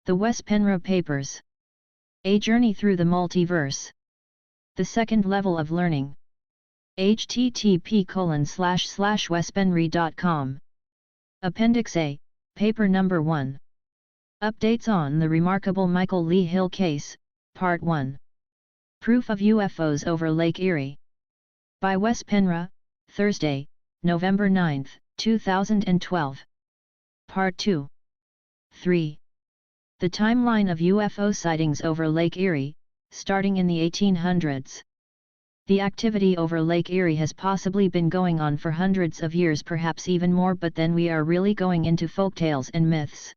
The Wes Penra Papers. A Journey Through the Multiverse. The Second Level of Learning. http://wespenry.com. Appendix A, Paper Number 1. Updates on the remarkable Michael Lee Hill case, Part 1. Proof of UFOs over Lake Erie. By Wes Penra, Thursday, November 9, 2012. Part 2. 3. The timeline of UFO sightings over Lake Erie, starting in the 1800s. The activity over Lake Erie has possibly been going on for hundreds of years, perhaps even more, but then we are really going into folktales and myths.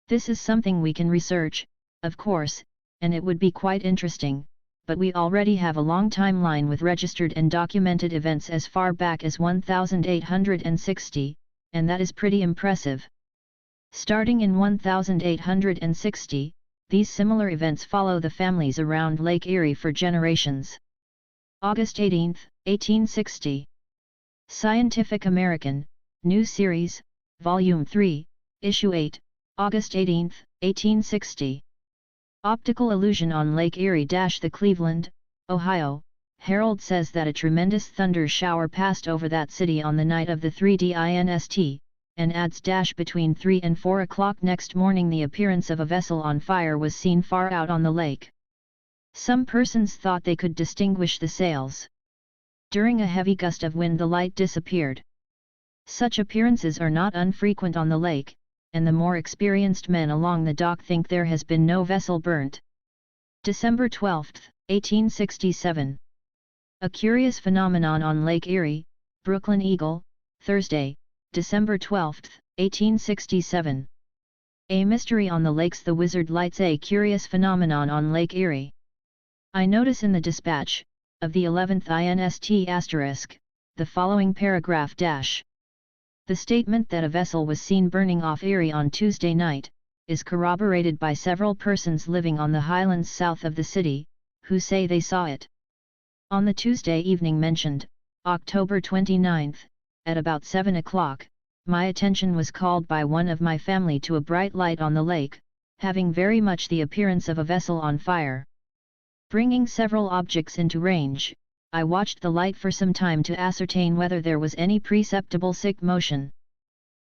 This is something we can research, of course, and it would be quite interesting, but we already have a long timeline with registered and documented events as far back as 1860, and that is pretty impressive. Starting in 1860, these similar events follow the families around Lake Erie for generations. August 18, 1860. Scientific American, New Series, Volume 3, Issue 8, August 18, 1860. Optical illusion on Lake Erie. The Cleveland, Ohio, Herald says that a tremendous thunder shower passed over that city on the night of the 3DINST, and adds between 3 and 4 o'clock next morning the appearance of a vessel on fire was seen far out on the lake. Some persons thought they could distinguish the sails. During a heavy gust of wind the light disappeared. Such appearances are not unfrequent on the lake, and the more experienced men along the dock think there has been no vessel burnt. December 12, 1867. A curious phenomenon on Lake Erie, Brooklyn Eagle, Thursday, December 12, 1867. A mystery on the lakes. The Wizard Lights. A curious phenomenon on Lake Erie. I notice in the dispatch, of the 11th INST*, the following paragraph dash. The statement that a vessel was seen burning off Erie on Tuesday night, is corroborated by several persons living on the highlands south of the city, who say they saw it. On the Tuesday evening mentioned, October 29, at about 7 o'clock, my attention was called by one of my family to a bright light on the lake, having very much the appearance of a vessel on fire. Bringing several objects into range, I watched the light for some time to ascertain whether there was any perceptible motion.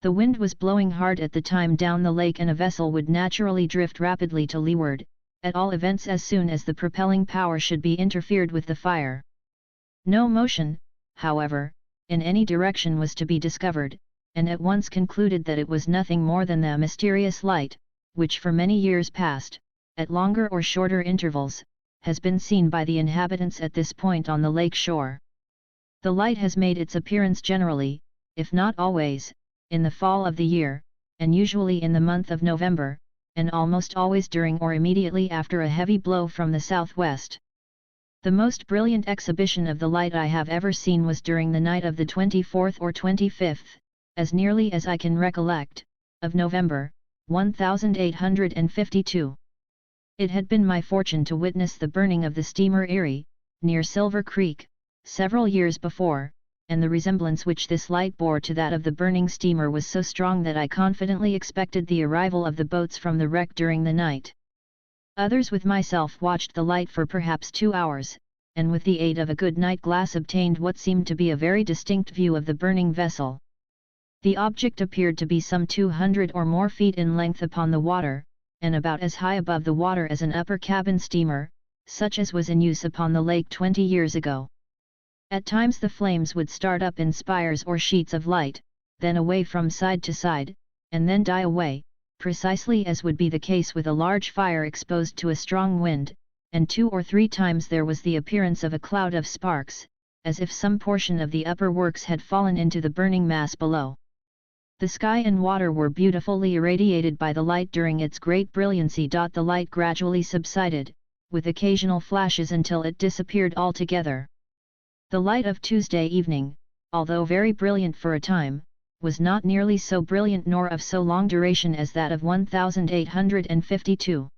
The wind was blowing hard at the time down the lake, and a vessel would naturally drift rapidly to leeward, at all events as soon as the propelling power should be interfered with the fire. No motion, however, in any direction was to be discovered, and at once concluded that it was nothing more than the mysterious light, which for many years past, at longer or shorter intervals, has been seen by the inhabitants at this point on the lake shore. The light has made its appearance generally, if not always, in the fall of the year, and usually in the month of November, and almost always during or immediately after a heavy blow from the southwest. The most brilliant exhibition of the light I have ever seen was during the night of the 24th or 25th, as nearly as I can recollect, of November, 1852. It had been my fortune to witness the burning of the steamer Erie, near Silver Creek, several years before, and the resemblance which this light bore to that of the burning steamer was so strong that I confidently expected the arrival of the boats from the wreck during the night. Others with myself watched the light for perhaps 2 hours, and with the aid of a good night glass obtained what seemed to be a very distinct view of the burning vessel. The object appeared to be some 200 or more feet in length upon the water, and about as high above the water as an upper cabin steamer, such as was in use upon the lake 20 years ago. At times the flames would start up in spires or sheets of light, then away from side to side, and then die away, precisely as would be the case with a large fire exposed to a strong wind, and 2 or 3 times there was the appearance of a cloud of sparks, as if some portion of the upper works had fallen into the burning mass below. The sky and water were beautifully irradiated by the light during its great brilliancy. The light gradually subsided, with occasional flashes until it disappeared altogether. The light of Tuesday evening, although very brilliant for a time, was not nearly so brilliant nor of so long duration as that of 1852.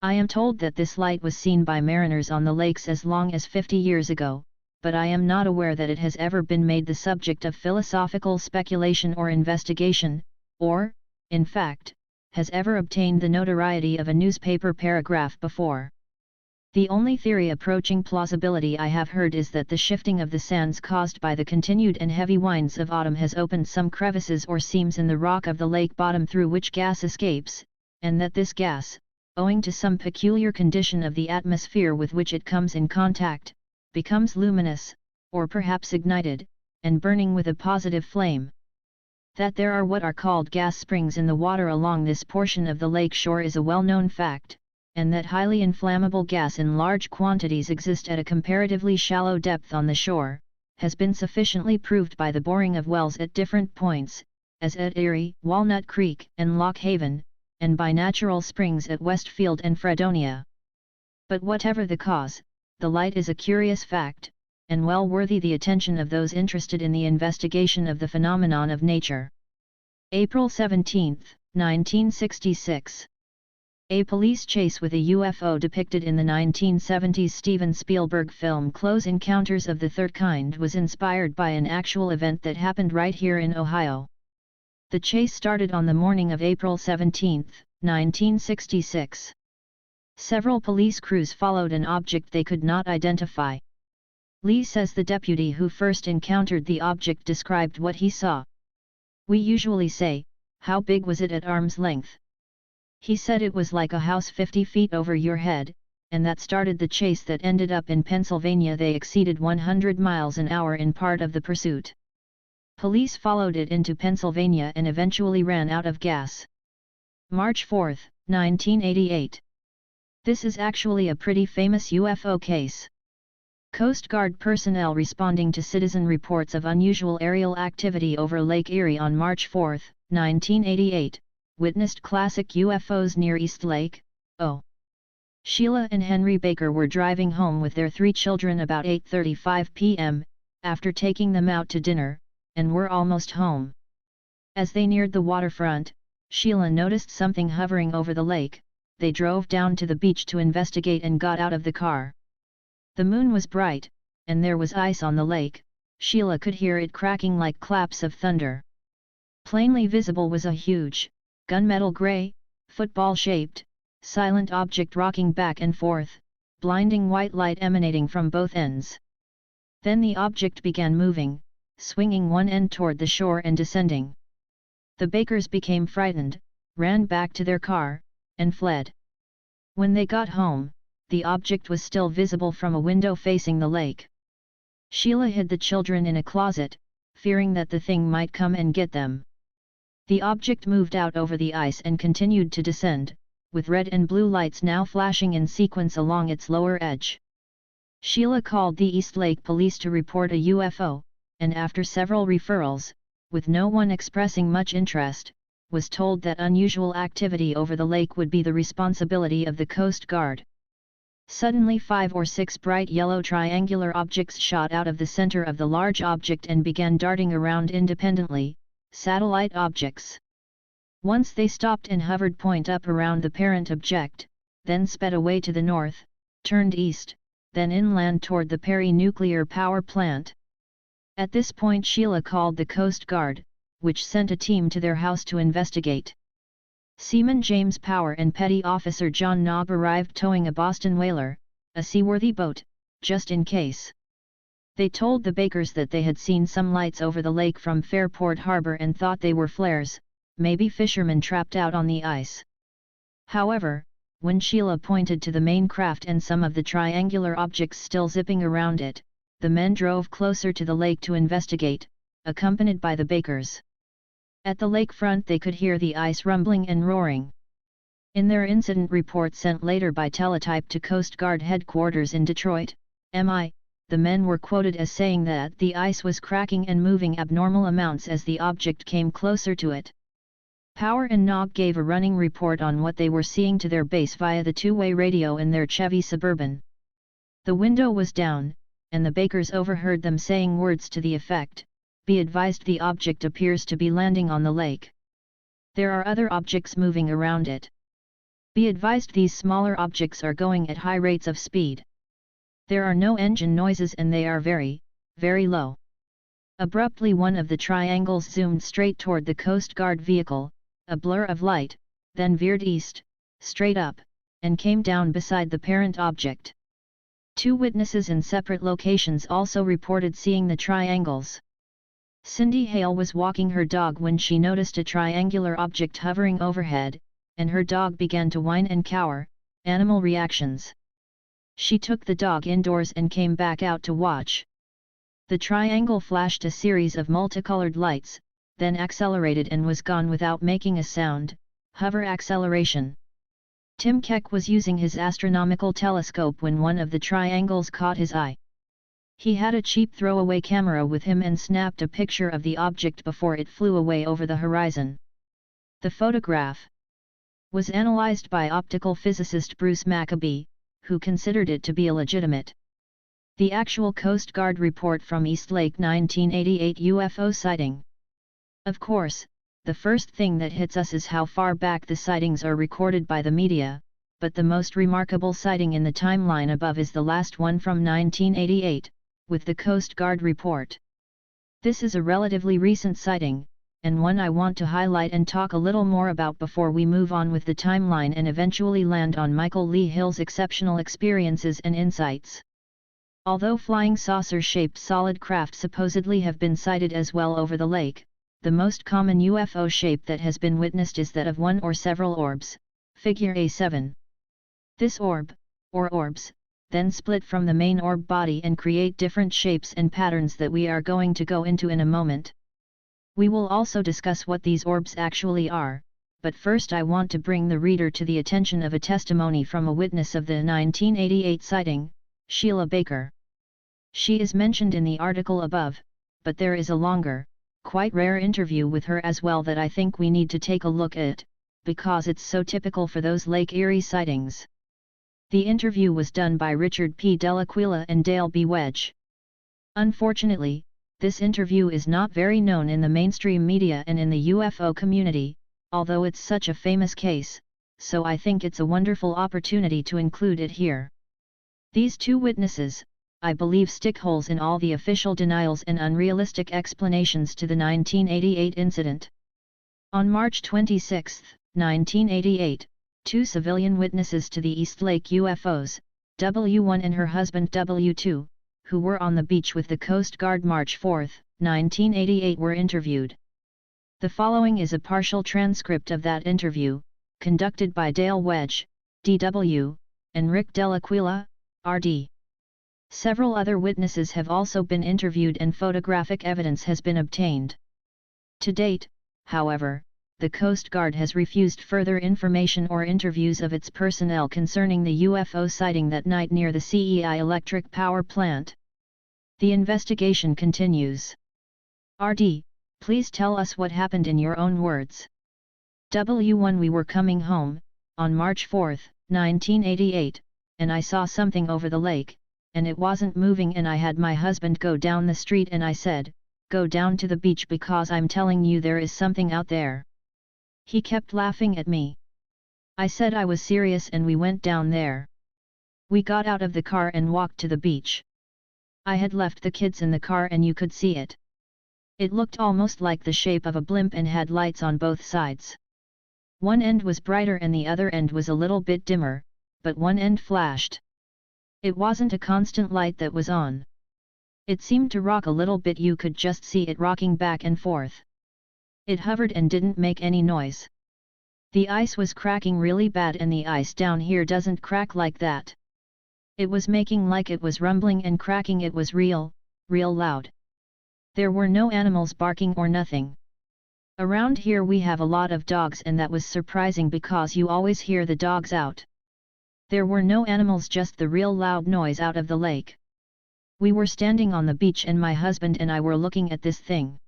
I am told that this light was seen by mariners on the lakes as long as 50 years ago, but I am not aware that it has ever been made the subject of philosophical speculation or investigation, or, in fact, has ever obtained the notoriety of a newspaper paragraph before. The only theory approaching plausibility I have heard is that the shifting of the sands caused by the continued and heavy winds of autumn has opened some crevices or seams in the rock of the lake bottom through which gas escapes, and that this gas, owing to some peculiar condition of the atmosphere with which it comes in contact, becomes luminous, or perhaps ignited, and burning with a positive flame. That there are what are called gas springs in the water along this portion of the lake shore is a well-known fact, and that highly inflammable gas in large quantities exist at a comparatively shallow depth on the shore, has been sufficiently proved by the boring of wells at different points, as at Erie, Walnut Creek, and Lock Haven, and by natural springs at Westfield and Fredonia. But whatever the cause, the light is a curious fact, and well worthy the attention of those interested in the investigation of the phenomenon of nature. April 17, 1966. A police chase with a UFO depicted in the 1970s Steven Spielberg film Close Encounters of the Third Kind was inspired by an actual event that happened right here in Ohio. The chase started on the morning of April 17, 1966. Several police crews followed an object they could not identify. Lee says the deputy who first encountered the object described what he saw. "We usually say, 'How big was it at arm's length?' He said it was like a house 50 feet over your head, and that started the chase that ended up in Pennsylvania. They exceeded 100 miles an hour in part of the pursuit. Police followed it into Pennsylvania and eventually ran out of gas." March 4, 1988. This is actually a pretty famous UFO case. Coast Guard personnel responding to citizen reports of unusual aerial activity over Lake Erie on March 4, 1988. Witnessed classic UFOs near East Lake, O. Sheila and Henry Baker were driving home with their 3 children about 8:35 p.m., after taking them out to dinner, and were almost home. As they neared the waterfront, Sheila noticed something hovering over the lake. They drove down to the beach to investigate and got out of the car. The moon was bright, and there was ice on the lake. Sheila could hear it cracking like claps of thunder. Plainly visible was a huge, gunmetal gray, football-shaped, silent object rocking back and forth, blinding white light emanating from both ends. Then the object began moving, swinging one end toward the shore and descending. The Bakers became frightened, ran back to their car, and fled. When they got home, the object was still visible from a window facing the lake. Sheila hid the children in a closet, fearing that the thing might come and get them. The object moved out over the ice and continued to descend, with red and blue lights now flashing in sequence along its lower edge. Sheila called the East Lake Police to report a UFO, and after several referrals, with no one expressing much interest, was told that unusual activity over the lake would be the responsibility of the Coast Guard. Suddenly 5 or 6 bright yellow triangular objects shot out of the center of the large object and began darting around independently, satellite objects. Once they stopped and hovered point up around the parent object, then sped away to the north, turned east, then inland toward the Perry nuclear power plant. At this point Sheila called the Coast Guard, which sent a team to their house to investigate. Seaman James Power and Petty Officer John Knob arrived towing a Boston whaler, a seaworthy boat, just in case. They told the Bakers that they had seen some lights over the lake from Fairport Harbor and thought they were flares, maybe fishermen trapped out on the ice. However, when Sheila pointed to the main craft and some of the triangular objects still zipping around it, the men drove closer to the lake to investigate, accompanied by the Bakers. At the lakefront they could hear the ice rumbling and roaring. In their incident report sent later by teletype to Coast Guard headquarters in Detroit, MI, the men were quoted as saying that the ice was cracking and moving abnormal amounts as the object came closer to it. Power and Knob gave a running report on what they were seeing to their base via the two-way radio in their Chevy Suburban. The window was down, and the Bakers overheard them saying words to the effect, "Be advised, the object appears to be landing on the lake. There are other objects moving around it. Be advised, these smaller objects are going at high rates of speed. There are no engine noises and they are very, very low." Abruptly one of the triangles zoomed straight toward the Coast Guard vehicle, a blur of light, then veered east, straight up, and came down beside the parent object. 2 witnesses in separate locations also reported seeing the triangles. Cindy Hale was walking her dog when she noticed a triangular object hovering overhead, and her dog began to whine and cower, animal reactions. She took the dog indoors and came back out to watch. The triangle flashed a series of multicolored lights, then accelerated and was gone without making a sound, hover acceleration. Tim Keck was using his astronomical telescope when one of the triangles caught his eye. He had a cheap throwaway camera with him and snapped a picture of the object before it flew away over the horizon. The photograph was analyzed by optical physicist Bruce Maccabee, who considered it to be illegitimate. The actual Coast Guard report from East Lake 1988 UFO sighting. Of course, the first thing that hits us is how far back the sightings are recorded by the media, but the most remarkable sighting in the timeline above is the last one from 1988, with the Coast Guard report. This is a relatively recent sighting, and one I want to highlight and talk a little more about before we move on with the timeline and eventually land on Michael Lee Hill's exceptional experiences and insights. Although flying saucer-shaped solid craft supposedly have been sighted as well over the lake, the most common UFO shape that has been witnessed is that of one or several orbs, figure A7. This orb, or orbs, then split from the main orb body and create different shapes and patterns that we are going to go into in a moment. We will also discuss what these orbs actually are, but first I want to bring the reader to the attention of a testimony from a witness of the 1988 sighting, Sheila Baker. She is mentioned in the article above, but there is a longer, quite rare interview with her as well that I think we need to take a look at, because it's so typical for those Lake Erie sightings. The interview was done by Richard P. Delaquila and Dale B. Wedge. Unfortunately, this interview is not very known in the mainstream media and in the UFO community, although it's such a famous case, so I think it's a wonderful opportunity to include it here. These 2 witnesses, I believe, stick holes in all the official denials and unrealistic explanations to the 1988 incident. On March 26, 1988, 2 civilian witnesses to the East Lake UFOs, W1 and her husband W2, who were on the beach with the Coast Guard March 4, 1988, were interviewed. The following is a partial transcript of that interview, conducted by Dale Wedge, DW, and Rick Delaquila, RD. Several other witnesses have also been interviewed and photographic evidence has been obtained. To date, however, the Coast Guard has refused further information or interviews of its personnel concerning the UFO sighting that night near the CEI electric power plant. The investigation continues. RD, please tell us what happened in your own words. W1 We were coming home, on March 4, 1988, and I saw something over the lake, and it wasn't moving, and I had my husband go down the street and I said, go down to the beach because I'm telling you there is something out there. He kept laughing at me. I said I was serious and we went down there. We got out of the car and walked to the beach. I had left the kids in the car and you could see it. It looked almost like the shape of a blimp and had lights on both sides. One end was brighter and the other end was a little bit dimmer, but one end flashed. It wasn't a constant light that was on. It seemed to rock a little bit, you could just see it rocking back and forth. It hovered and didn't make any noise. The ice was cracking really bad and the ice down here doesn't crack like that. It was making like it was rumbling and cracking. It was real loud. There were no animals barking or nothing. Around here we have a lot of dogs and that was surprising because you always hear the dogs out. There were no animals, just the real loud noise out of the lake. We were standing on the beach and my husband and I were looking at this thing.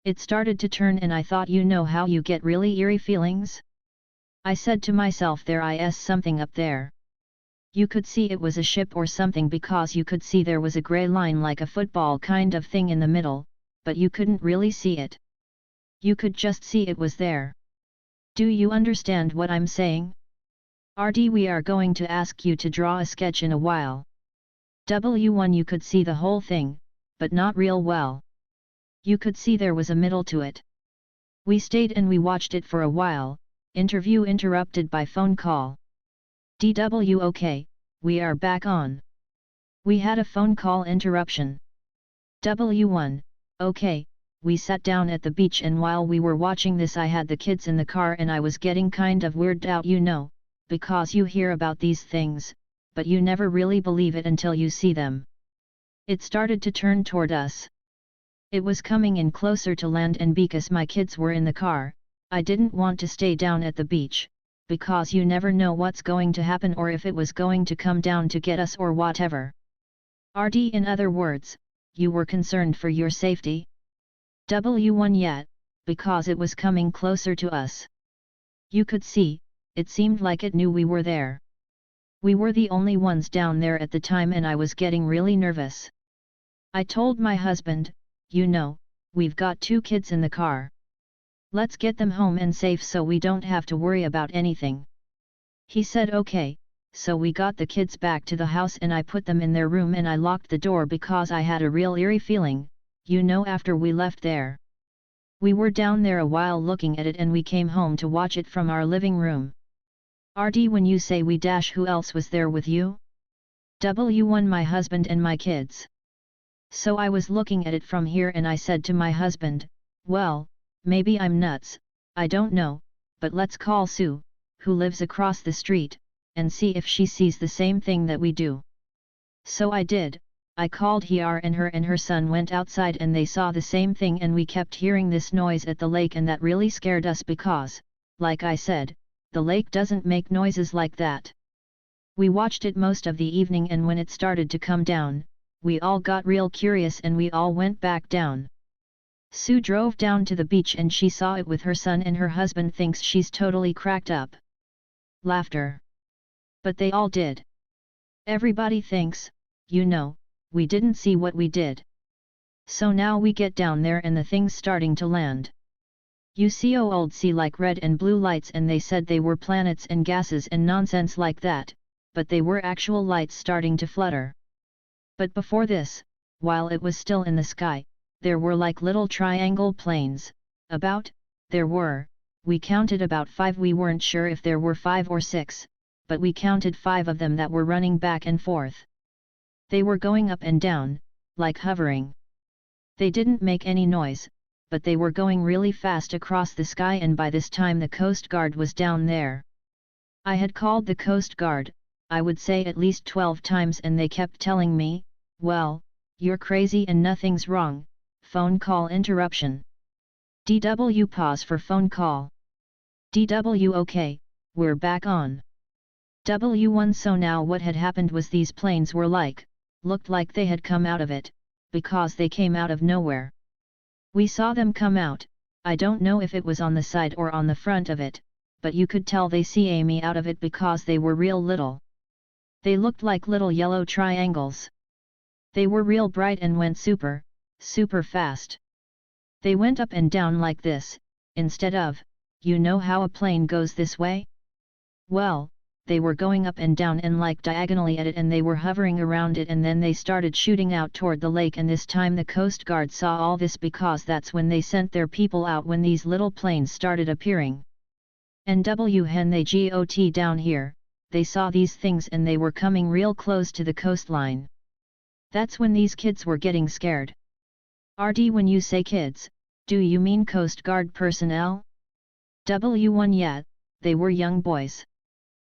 It started to turn and I thought, you know how you get really eerie feelings? I said to myself, there is something up there. You could see it was a ship or something because you could see there was a grey line like a football kind of thing in the middle, but you couldn't really see it. You could just see it was there. Do you understand what I'm saying? RD, we are going to ask you to draw a sketch in a while. W1 You could see the whole thing, but not real well. You could see there was a middle to it. We stayed and we watched it for a while, Interview interrupted by phone call. DWOK, we are back on. We had a phone call interruption. W1, okay, we sat down at the beach and while we were watching this I had the kids in the car and I was getting kind of weirded out, you know, because you hear about these things, but you never really believe it until you see them. It started to turn toward us. It was coming in closer to land and because my kids were in the car, I didn't want to stay down at the beach, because you never know what's going to happen or if it was going to come down to get us or whatever. RD, in other words, you were concerned for your safety? W1, yet, because it was coming closer to us. You could see, it seemed like it knew we were there. We were the only ones down there at the time and I was getting really nervous. I told my husband, you know, we've got 2 kids in the car. Let's get them home and safe so we don't have to worry about anything. He said okay, so we got the kids back to the house and I put them in their room and I locked the door because I had a real eerie feeling, you know, after we left there. We were down there a while looking at it and we came home to watch it from our living room. RD, when you say we dash, who else was there with you? W1, my husband and my kids. So I was looking at it from here and I said to my husband, well, maybe I'm nuts, I don't know, but let's call Sue, who lives across the street, and see if she sees the same thing that we do. So I did, I called her and her son went outside and they saw the same thing and we kept hearing this noise at the lake and that really scared us because, like I said, the lake doesn't make noises like that. We watched it most of the evening and when it started to come down, we all got real curious and we all went back down. Sue drove down to the beach and she saw it with her son and her husband thinks she's totally cracked up. Laughter. But they all did. Everybody thinks, you know, we didn't see what we did. So now we get down there and the thing's starting to land. You see old see like red and blue lights and they said they were planets and gases and nonsense like that, but they were actual lights starting to flutter. But before this, while it was still in the sky, there were like little triangle planes, we counted about 5, we weren't sure if there were 5 or 6, but we counted 5 of them that were running back and forth. They were going up and down, like hovering. They didn't make any noise, but they were going really fast across the sky and by this time the Coast Guard was down there. I had called the Coast Guard, I would say at least 12 times and they kept telling me, well, you're crazy and nothing's wrong. Phone call interruption. DW, pause for phone call. DW, okay, we're back on. W1, so now what had happened was these planes were looked like they had come out of it, because they came out of nowhere. We saw them come out, I don't know if it was on the side or on the front of it, but you could tell they see me out of it because they were real little. They looked like little yellow triangles. They were real bright and went super fast. They went up and down like this, instead of, you know how a plane goes this way? Well, they were going up and down and like diagonally at it and they were hovering around it and then they started shooting out toward the lake and this time the Coast Guard saw all this because that's when they sent their people out when these little planes started appearing. And when they got down here, they saw these things and they were coming real close to the coastline. That's when these kids were getting scared. RD, when you say kids, do you mean Coast Guard personnel? W1, yeah, they were young boys.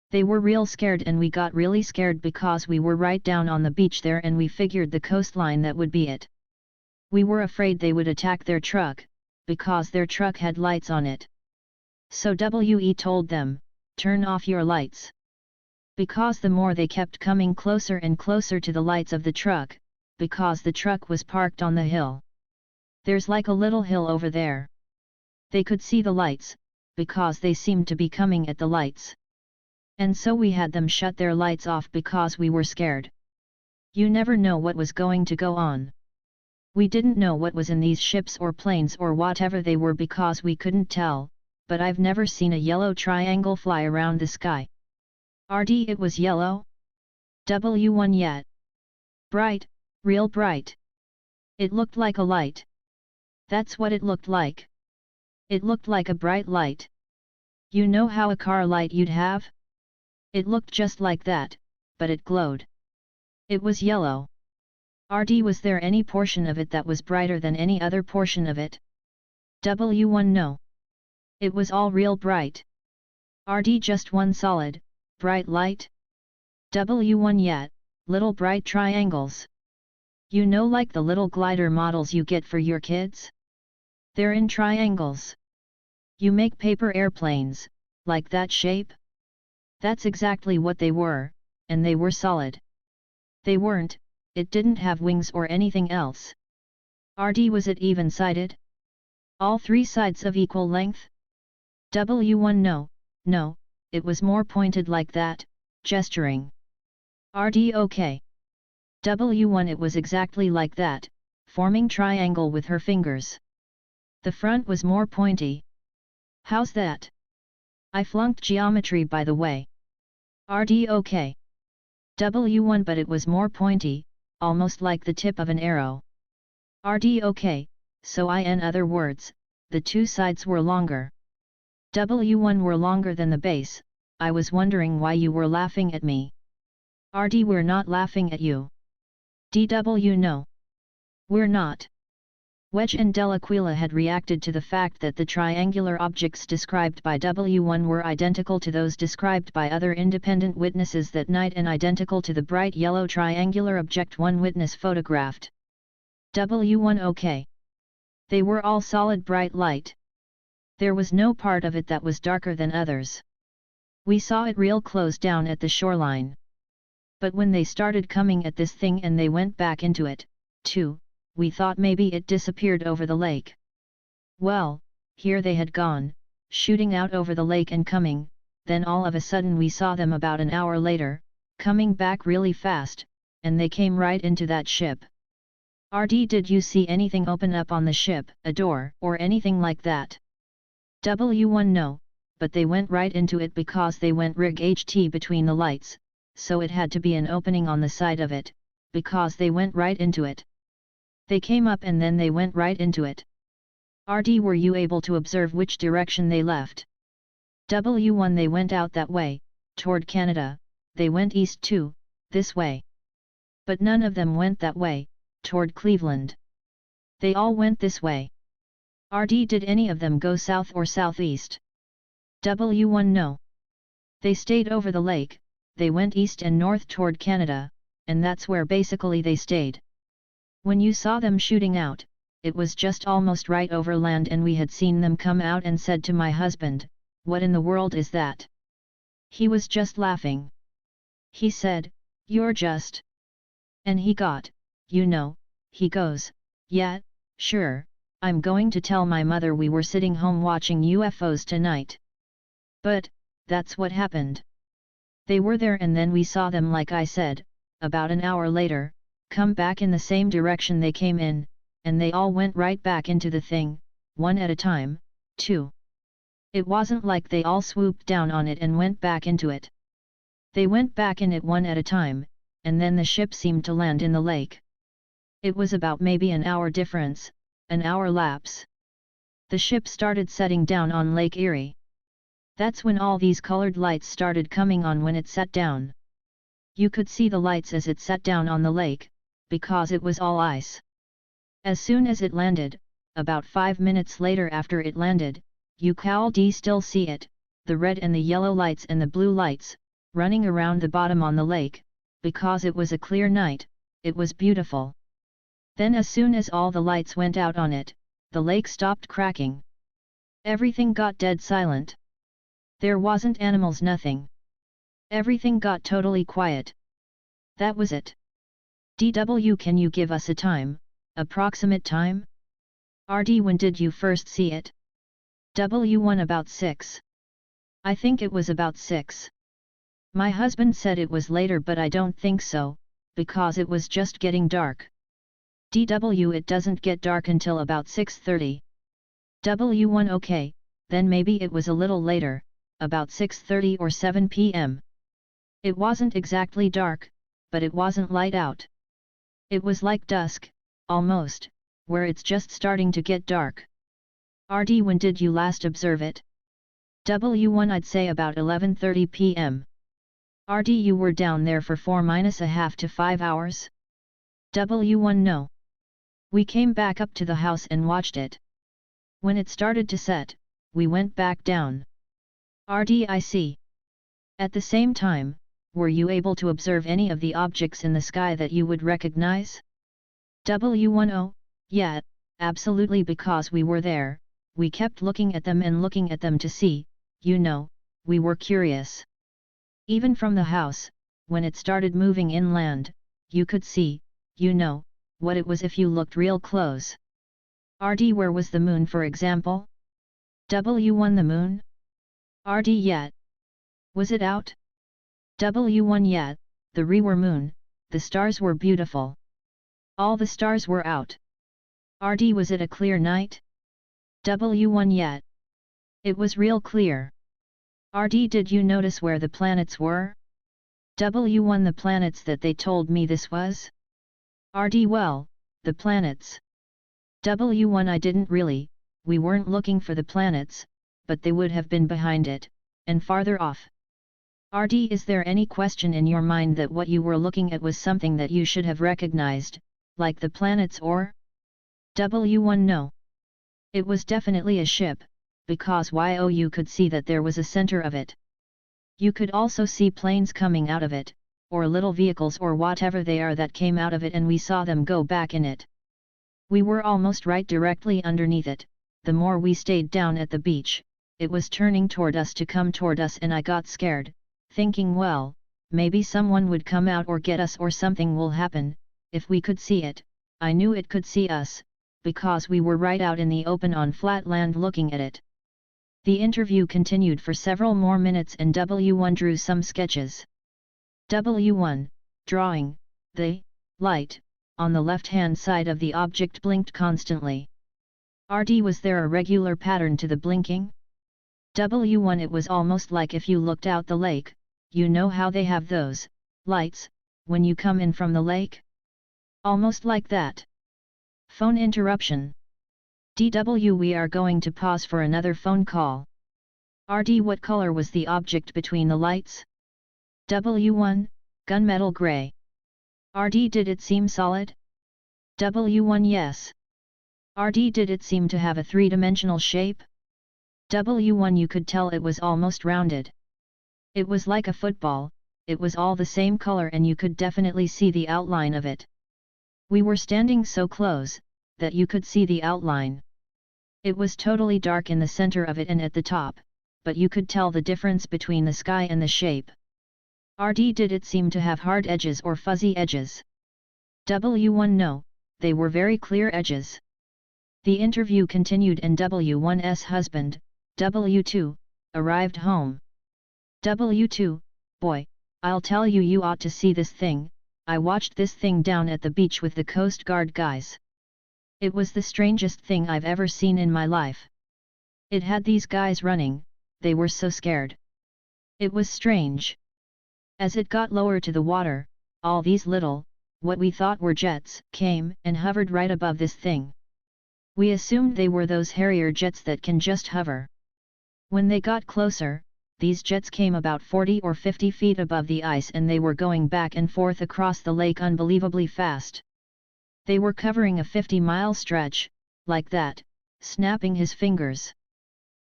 They were real scared and we got really scared because we were right down on the beach there and we figured the coastline that would be it. We were afraid they would attack their truck, because their truck had lights on it. So WE told them, turn off your lights. Because the more they kept coming closer and closer to the lights of the truck, because the truck was parked on the hill. There's like a little hill over there. They could see the lights, because they seemed to be coming at the lights. And so we had them shut their lights off because we were scared. You never know what was going to go on. We didn't know what was in these ships or planes or whatever they were because we couldn't tell, but I've never seen a yellow triangle fly around the sky. RD, it was yellow? W1, yet. Bright, real bright. It looked like a light. That's what it looked like. It looked like a bright light. You know how a car light you'd have? It looked just like that, but it glowed. It was yellow. RD, was there any portion of it that was brighter than any other portion of it? W1, no. It was all real bright. RD, just one solid, bright light? W1, yet, little bright triangles. You know, like the little glider models you get for your kids? They're in triangles. You make paper airplanes, like that shape? That's exactly what they were, and they were solid. They weren't, it didn't have wings or anything else. RD, was it even-sided? All three sides of equal length? W1, no, it was more pointed like that, gesturing. RD, okay. W1, it was exactly like that, forming triangle with her fingers. The front was more pointy. How's that? I flunked geometry, by the way. RD, okay. W1, but it was more pointy, almost like the tip of an arrow. RD, okay, so in other words, the two sides were longer. W1, were longer than the base. I was wondering why you were laughing at me. RD, we're not laughing at you. DW, no. We're not. Wedge and Dell'Aquila had reacted to the fact that the triangular objects described by W1 were identical to those described by other independent witnesses that night and identical to the bright yellow triangular object one witness photographed. W1, okay. They were all solid bright light. There was no part of it that was darker than others. We saw it real close down at the shoreline. But when they started coming at this thing and they went back into it, too, we thought maybe it disappeared over the lake. Well, here they had gone, shooting out over the lake and coming, then all of a sudden we saw them about an hour later, coming back really fast, and they came right into that ship. RD, did you see anything open up on the ship, a door, or anything like that? W1, no, but they went right into it because they went rig HT between the lights, so it had to be an opening on the side of it, because they went right into it. They came up and then they went right into it. RD, were you able to observe which direction they left? W1, they went out that way, toward Canada. They went east too, this way. But none of them went that way, toward Cleveland. They all went this way. RD, did any of them go south or southeast? W1, no. They stayed over the lake. They went east and north toward Canada, and that's where basically they stayed. When you saw them shooting out, it was just almost right over land and we had seen them come out and said to my husband, "What in the world is that?" He was just laughing. He said, "You're just..." And he got, he goes, "Yeah, sure, I'm going to tell my mother we were sitting home watching UFOs tonight." But, that's what happened. They were there and then we saw them, like I said, about an hour later, come back in the same direction they came in, and they all went right back into the thing, one at a time, too. It wasn't like they all swooped down on it and went back into it. They went back in it one at a time, and then the ship seemed to land in the lake. It was about maybe an hour difference, an hour lapse. The ship started setting down on Lake Erie. That's when all these colored lights started coming on when it set down. You could see the lights as it set down on the lake, because it was all ice. As soon as it landed, about 5 minutes later after it landed, you could still see it, the red and the yellow lights and the blue lights, running around the bottom on the lake, because it was a clear night, it was beautiful. Then as soon as all the lights went out on it, the lake stopped cracking. Everything got dead silent. There wasn't animals, nothing. Everything got totally quiet. That was it. DW, can you give us a time, approximate time? RD, when did you first see it? W1, about 6. I think it was about 6. My husband said it was later, but I don't think so, because it was just getting dark. DW, it doesn't get dark until about 6:30. W1, okay, then maybe it was a little later, about 6:30 or 7 p.m. It wasn't exactly dark, but it wasn't light out. It was like dusk, almost, where it's just starting to get dark. RD, when did you last observe it? W1 I'd say about 11:30 p.m. RD you were down there for 4-1/2 to 5 hours? W1 No. We came back up to the house and watched it. When it started to set, we went back down. RD I see. At the same time, were you able to observe any of the objects in the sky that you would recognize? W1 Oh, yeah, absolutely, because we were there, we kept looking at them and looking at them to see, we were curious. Even from the house, when it started moving inland, you could see, what it was if you looked real close. RD where was the moon, for example? W1 The moon? RD Yet. Was it out? W1 Yet, the rear moon, the stars were beautiful. All the stars were out. RD Was it a clear night? W1 Yet. It was real clear. RD Did you notice where the planets were? W1 The planets that they told me this was? RD Well, the planets. W1 I didn't really, we weren't looking for the planets, but they would have been behind it, and farther off. RD Is there any question in your mind that what you were looking at was something that you should have recognized, like the planets or? W1 No. It was definitely a ship, because you could see that there was a center of it. You could also see planes coming out of it, or little vehicles or whatever they are that came out of it, and we saw them go back in it. We were almost right directly underneath it. The more we stayed down at the beach, it was turning toward us to come toward us, and I got scared, thinking, well, maybe someone would come out or get us or something will happen. If we could see it, I knew it could see us, because we were right out in the open on flat land looking at it. The interview continued for several more minutes and W1 drew some sketches. W1, drawing, the light on the left-hand side of the object blinked constantly. RD Was there a regular pattern to the blinking? W1 It was almost like if you looked out the lake, you know how they have those lights when you come in from the lake? Almost like that. Phone interruption. DW We are going to pause for another phone call. RD What color was the object between the lights? W1, gunmetal gray. RD Did it seem solid? W1 Yes. RD Did it seem to have a three-dimensional shape? W1 You could tell it was almost rounded. It was like a football, it was all the same color and you could definitely see the outline of it. We were standing so close, that you could see the outline. It was totally dark in the center of it and at the top, but you could tell the difference between the sky and the shape. RD Did it seem to have hard edges or fuzzy edges? W1 No, they were very clear edges. The interview continued and W1's husband, W2, arrived home. W2, boy, I'll tell you, you ought to see this thing. I watched this thing down at the beach with the Coast Guard guys. It was the strangest thing I've ever seen in my life. It had these guys running, they were so scared. It was strange. As it got lower to the water, all these little, what we thought were jets, came and hovered right above this thing. We assumed they were those Harrier jets that can just hover. When they got closer, these jets came about 40 or 50 feet above the ice and they were going back and forth across the lake unbelievably fast. They were covering a 50-mile stretch, like that, snapping his fingers.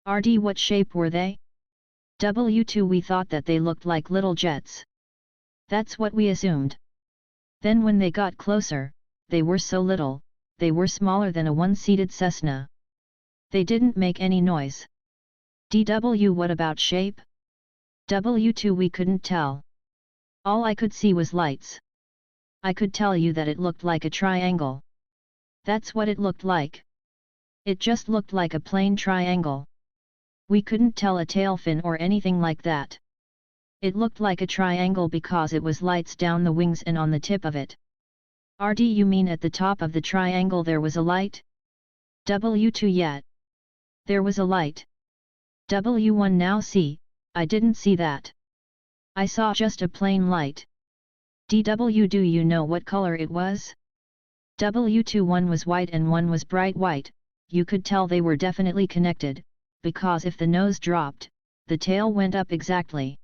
RD What shape were they? W2 We thought that they looked like little jets. That's what we assumed. Then when they got closer, they were so little, they were smaller than a one-seated Cessna. They didn't make any noise. DW What about shape? W2 We couldn't tell. All I could see was lights. I could tell you that it looked like a triangle. That's what it looked like. It just looked like a plain triangle. We couldn't tell a tail fin or anything like that. It looked like a triangle because it was lights down the wings and on the tip of it. RD You mean at the top of the triangle there was a light? W2 Yet. There was a light. W1 Now see, I didn't see that. I saw just a plain light. DW Do you know what color it was? W2 One was white and one was bright white, you could tell they were definitely connected, because if the nose dropped, the tail went up exactly.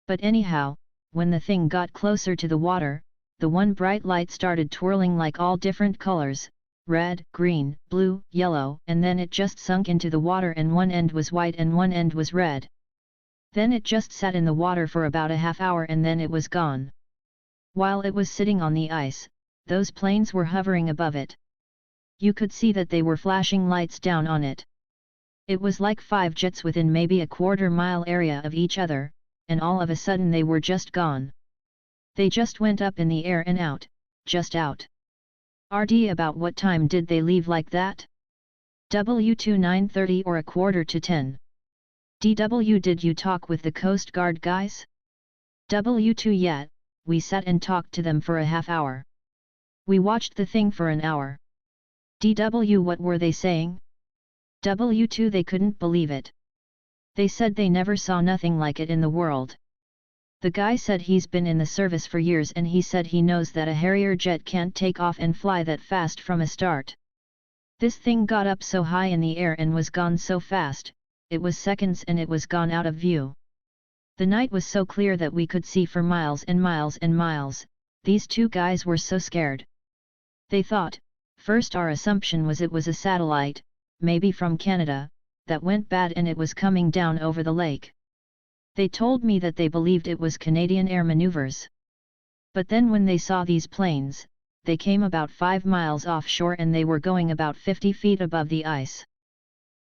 But anyhow, when the thing got closer to the water, the one bright light started twirling like all different colors, red, green, blue, yellow, and then it just sunk into the water and one end was white and one end was red. Then it just sat in the water for about a half hour and then it was gone. While it was sitting on the ice, those planes were hovering above it. You could see that they were flashing lights down on it. It was like 5 jets within maybe a quarter-mile area of each other, and all of a sudden they were just gone. They just went up in the air and out, just out. RD, about what time did they leave like that? W2 9:30 or a quarter to 10. DW, did you talk with the Coast Guard guys? W2, yet, we sat and talked to them for a half hour. We watched the thing for an hour. DW, what were they saying? W2, they couldn't believe it. They said they never saw nothing like it in the world. The guy said he's been in the service for years and he said he knows that a Harrier jet can't take off and fly that fast from a start. This thing got up so high in the air and was gone so fast, it was seconds and it was gone out of view. The night was so clear that we could see for miles and miles and miles. These two guys were so scared. They thought, first our assumption was it was a satellite, maybe from Canada, that went bad and it was coming down over the lake. They told me that they believed it was Canadian air maneuvers. But then when they saw these planes, they came about 5 miles offshore and they were going about 50 feet above the ice.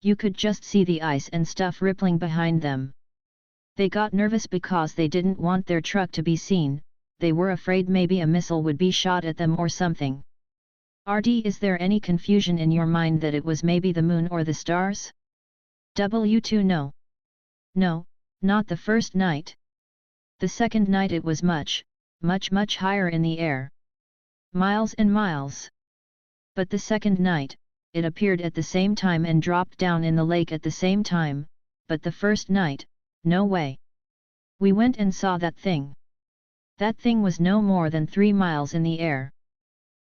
You could just see the ice and stuff rippling behind them. They got nervous because they didn't want their truck to be seen, they were afraid maybe a missile would be shot at them or something. RD, is there any confusion in your mind that it was maybe the moon or the stars? W2, no. No, not the first night. The second night it was much, much higher in the air. Miles and miles. But the second night, it appeared at the same time and dropped down in the lake at the same time, but the first night, no way. We went and saw that thing. That thing was no more than 3 miles in the air.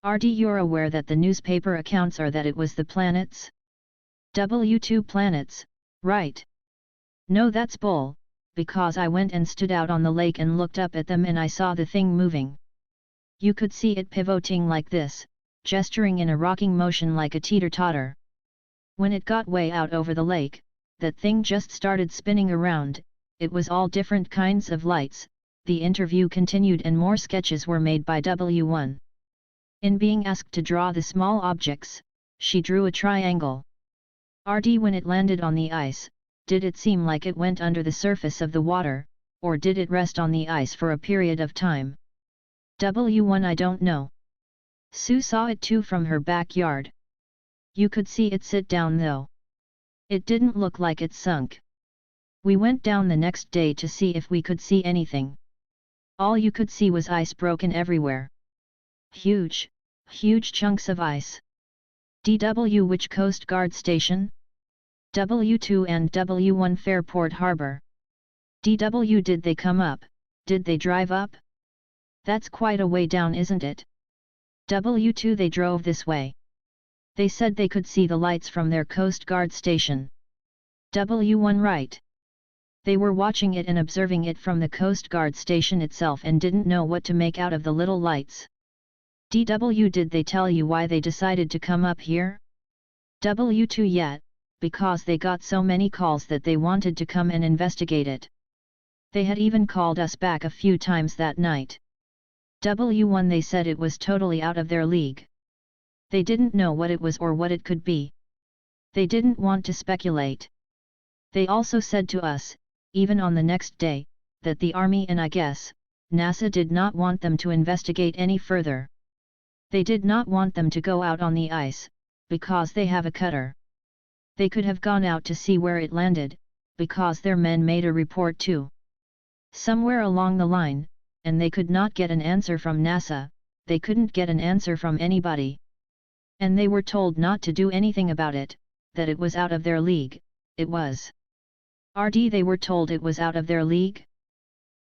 RD, you're aware that the newspaper accounts are that it was the planets? W2, planets, right. No, that's bull, because I went and stood out on the lake and looked up at them and I saw the thing moving. You could see it pivoting like this, gesturing in a rocking motion like a teeter-totter. When it got way out over the lake, that thing just started spinning around. It was all different kinds of lights. The interview continued and more sketches were made by W1. In being asked to draw the small objects, she drew a triangle. RD, when it landed on the ice, did it seem like it went under the surface of the water, or did it rest on the ice for a period of time? W1, I don't know. Sue saw it too from her backyard. You could see it sit down though. It didn't look like it sunk. We went down the next day to see if we could see anything. All you could see was ice broken everywhere. Huge, huge chunks of ice. DW, which Coast Guard station? W2 and W1, Fairport Harbor. DW, did they come up? Did they drive up? That's quite a way down, isn't it? W2, they drove this way. They said they could see the lights from their Coast Guard station. W1, right. They were watching it and observing it from the Coast Guard station itself and didn't know what to make out of the little lights. DW, did they tell you why they decided to come up here? W2, yet, because they got so many calls that they wanted to come and investigate it. They had even called us back a few times that night. W1, they said it was totally out of their league. They didn't know what it was or what it could be. They didn't want to speculate. They also said to us, even on the next day, that the Army and I guess, NASA did not want them to investigate any further. They did not want them to go out on the ice, because they have a cutter. They could have gone out to see where it landed, because their men made a report too. Somewhere along the line, and they could not get an answer from NASA, they couldn't get an answer from anybody. And they were told not to do anything about it, that it was out of their league. It was. RD, they were told it was out of their league?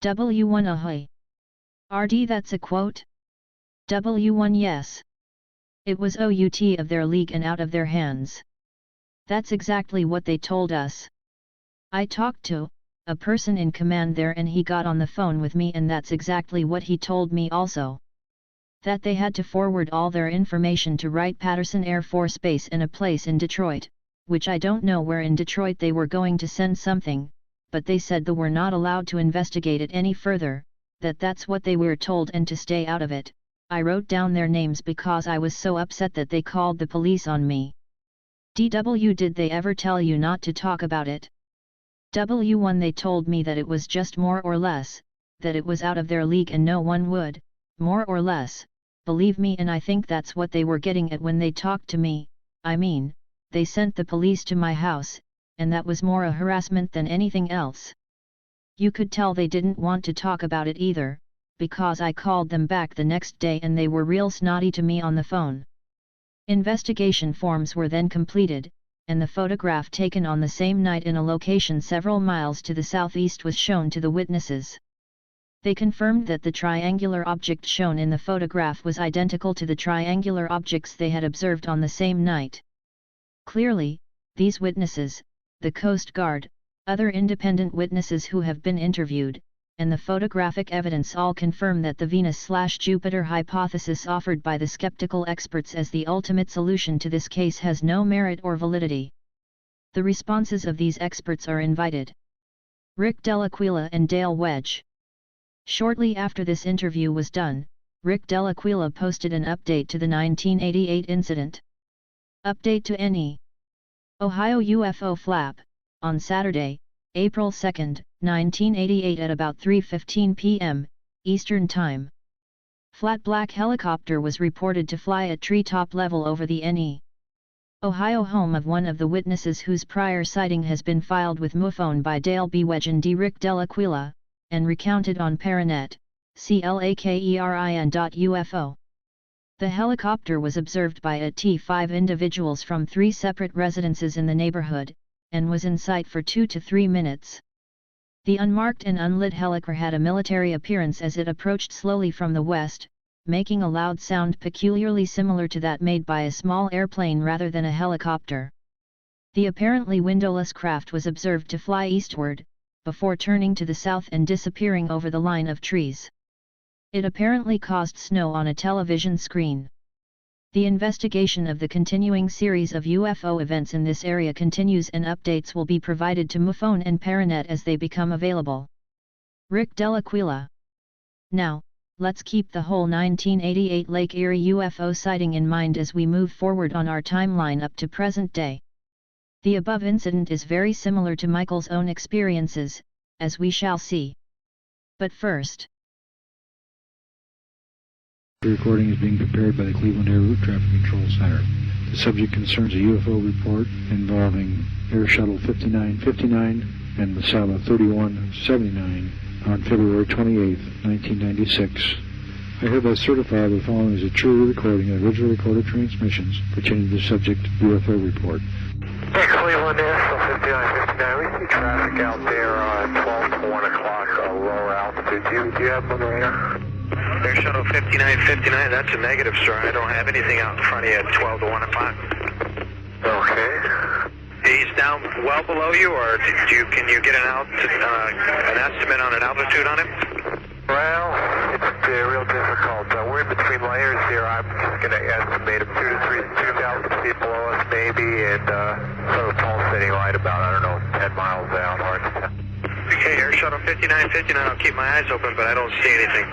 W1, ahoy. RD, that's a quote? W1, yes. It was out of their league and out of their hands. That's exactly what they told us. I talked to a person in command there, and he got on the phone with me, and that's exactly what he told me also. That they had to forward all their information to Wright-Patterson Air Force Base in a place in Detroit, which I don't know where in Detroit they were going to send something, but they said they were not allowed to investigate it any further, that's what they were told, and to stay out of it. I wrote down their names because I was so upset that they called the police on me. DW, did they ever tell you not to talk about it? W1, they told me that it was just more or less, that it was out of their league and no one would, more or less, believe me, and I think that's what they were getting at when they talked to me. I mean, they sent the police to my house, and that was more a harassment than anything else. You could tell they didn't want to talk about it either, because I called them back the next day and they were real snotty to me on the phone. Investigation forms were then completed, and the photograph taken on the same night in a location several miles to the southeast was shown to the witnesses. They confirmed that the triangular object shown in the photograph was identical to the triangular objects they had observed on the same night. Clearly, these witnesses, the Coast Guard, other independent witnesses who have been interviewed, and the photographic evidence all confirm that the Venus/Jupiter hypothesis offered by the skeptical experts as the ultimate solution to this case has no merit or validity. The responses of these experts are invited. Rick Dell'Aquila and Dale Wedge. Shortly after this interview was done, Rick Dell'Aquila posted an update to the 1988 incident. Update to NE. Ohio UFO flap, on Saturday, April 2, 1988 at about 3:15 p.m., Eastern Time. Flat black helicopter was reported to fly at treetop level over the NE. Ohio, home of one of the witnesses whose prior sighting has been filed with MUFON by Dale B. Wedge and D. Rick Dell'Aquila, and recounted on Paranet, CLAKERIN.UFO. The helicopter was observed by at T5 individuals from 3 separate residences in the neighborhood, and was in sight for 2 to 3 minutes. The unmarked and unlit helicopter had a military appearance as it approached slowly from the west, making a loud sound peculiarly similar to that made by a small airplane rather than a helicopter. The apparently windowless craft was observed to fly eastward, before turning to the south and disappearing over the line of trees. It apparently caused snow on a television screen. The investigation of the continuing series of UFO events in this area continues, and updates will be provided to MUFON and Paranet as they become available. Rick Dell'Aquila. Now, let's keep the whole 1988 Lake Erie UFO sighting in mind as we move forward on our timeline up to present day. The above incident is very similar to Michael's own experiences, as we shall see. But first, the recording is being prepared by the Cleveland Air Route Traffic Control Center. The subject concerns a UFO report involving Air Shuttle 5959 and Masala 3179 on February 28, 1996. I hereby certify the following is a true recording of original recorded transmissions pertaining to the subject UFO report. Hey, Cleveland Air Shuttle 5959, we see traffic out there 12 to 1 o'clock lower altitude. Do you have one radar? Air Shuttle 5959, that's a negative, sir. I don't have anything out in front of you at 12 to 1 o'clock. Okay. He's down well below you, or can you get an estimate on an altitude on him? Well, it's real difficult. We're in between layers here. I'm just going to estimate him 2,000 feet below us maybe, and sort of pulsating right about, 10 miles out. Hard to tell. Okay, Air Shuttle 5959, I'll keep my eyes open, but I don't see anything.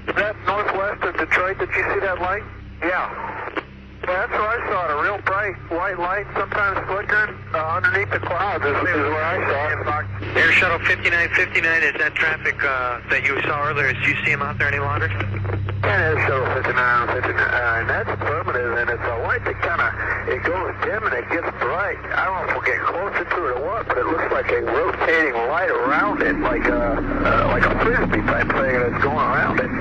Is that northwest of Detroit? Did you see that light? Yeah. Well, that's what I saw, a real bright white light, sometimes flickering underneath the clouds. This is where I saw it. Air Shuttle 5959, is that traffic that you saw earlier, do you see him out there any longer? Yeah, Air Shuttle 5959, that's affirmative, and it's a light that it goes dim and it gets bright. I don't know if we'll get closer to it or what, but it looks like a rotating light around it, like a frisbee type thing that's going around it.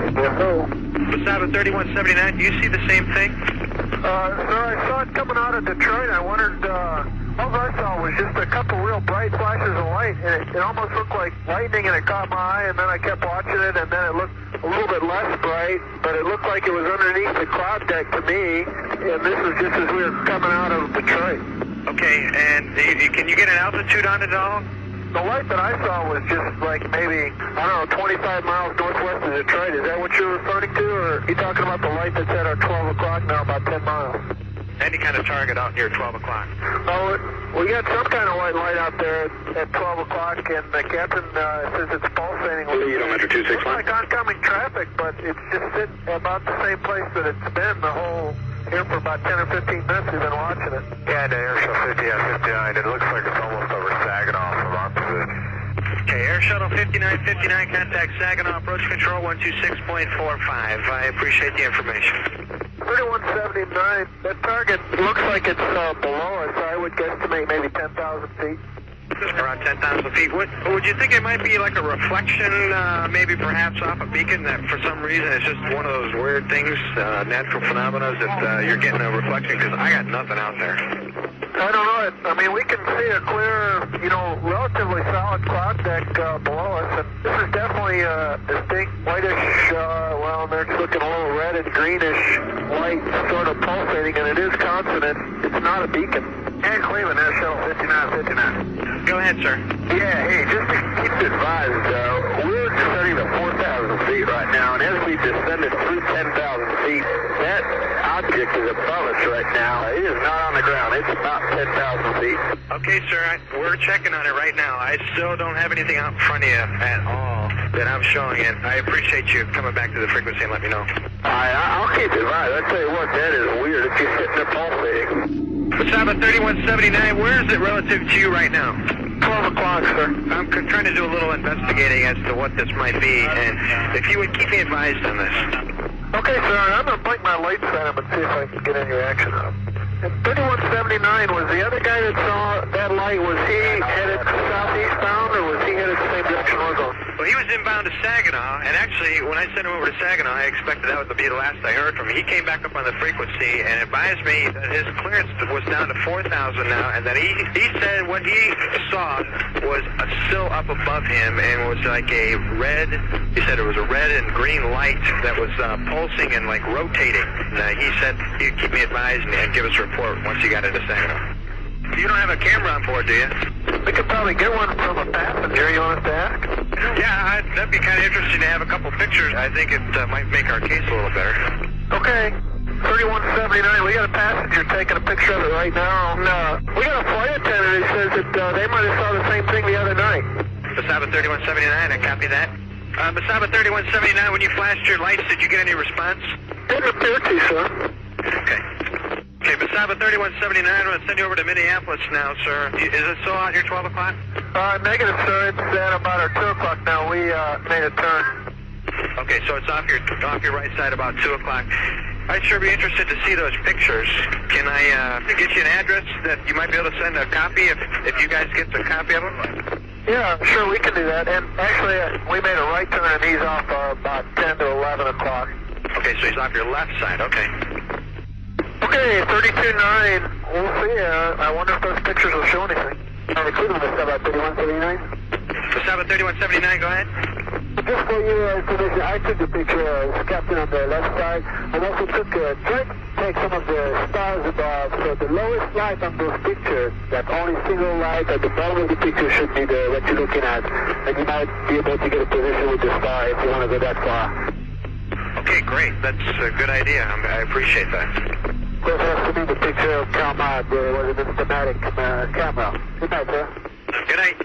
Masada 3179, do you see the same thing? Sir, I saw it coming out of Detroit. I wondered, all I saw was just a couple real bright flashes of light, and it almost looked like lightning, and it caught my eye, and then I kept watching it, and then it looked a little bit less bright, but it looked like it was underneath the cloud deck to me, and this was just as we were coming out of Detroit. Okay, and can you get an altitude on it at all? The light that I saw was just like maybe, I don't know, 25 miles northwest of Detroit. Is that what you're referring to, or are you talking about the light that's at our 12 o'clock now, about 10 miles? Any kind of target out here at 12 o'clock? Oh, we got some kind of white light out there at 12 o'clock, and the captain says it's pulsating. Kilometer 261. It's like oncoming traffic, but it's just sitting about the same place that it's been the whole, here for about 10 or 15 minutes we've been watching it. Yeah, the Air Shuttle 59, it looks like it's almost over Saginaw from our position. Okay, Air Shuttle 5959, contact Saginaw, approach control 126.45. I appreciate the information. 3179, that target looks like it's below us, so I would guesstimate maybe 10,000 feet. Around 10,000 feet. Would you think it might be like a reflection, maybe perhaps off a beacon that for some reason it's just one of those weird things, natural phenomena that you're getting a reflection? Because I got nothing out there. I don't know. I mean, we can see a clear, relatively solid cloud deck below us. And this is definitely a distinct whitish, well, they're looking a little red and greenish light sort of pulsating, and it is consonant. It's not a beacon. Hey, Cleveland, Air Shuttle 5959. Go ahead, sir. Yeah, hey, just to keep you advised, we're descending to 4,000 feet right now, and as we descended through 10,000 feet, that object is above us right now. It is not on the ground. It's about 10,000 feet. Okay, sir, we're checking on it right now. I still don't have anything out in front of you at all that I'm showing it. I appreciate you coming back to the frequency and let me know. I'll keep you advised. I tell you what, that is weird. If you're sitting there pulsating. Wasaba 3179, where is it relative to you right now? 12 o'clock, sir. I'm trying to do a little investigating as to what this might be, and if you would keep me advised on this. Okay, sir, I'm going to blink my light setup and see if I can get any reaction out. And 3179, was the other guy that saw that light, was he headed southeast bound, or was he headed the same direction we're going? Well, he was inbound to Saginaw, and actually, when I sent him over to Saginaw, I expected that would be the last I heard from him. He came back up on the frequency and advised me that his clearance was down to 4,000 now, and that he said what he saw was still up above him, and was like a red, he said it was a red and green light that was pulsing and like rotating. And he said he'd keep me advised and give us a report once you got into Saginaw. You don't have a camera on board, do you? We could probably get one from a passenger. You want us to ask? Yeah, that'd be kind of interesting to have a couple pictures. I think it might make our case a little better. Okay. 3179, we got a passenger taking a picture of it right now. And, we got a flight attendant who says that they might have saw the same thing the other night. Wasaba 3179, I copy that. Wasaba 3179, when you flashed your lights, did you get any response? Didn't appear to, sir. Okay. Okay, Wasaba 3179, I'm going to send you over to Minneapolis now, sir. Is it still out here 12 o'clock? Negative, sir. It's at about our 2 o'clock now. We made a turn. Okay, so it's off your right side about 2 o'clock. I'd sure be interested to see those pictures. Can I get you an address that you might be able to send a copy if you guys get the copy of them? Yeah, sure, we can do that. And actually, we made a right turn, and he's off about 10 to 11 o'clock. Okay, so he's off your left side. Okay. Okay, 32.9. We'll see. I wonder if those pictures will show anything. Cleveland, Wasaba 3179. Wasaba 3179, go ahead. Just for your information, I took the picture as captain on the left side, and also tried to take some of the stars above. So the lowest light on those pictures, that only single light at the bottom of the picture should be what you're looking at. And you might be able to get a position with the star if you want to go that far. Okay, great. That's a good idea. I appreciate that. Of course, it has to be the picture of Calmad. There was an systematic camera. Good night, sir. Good night.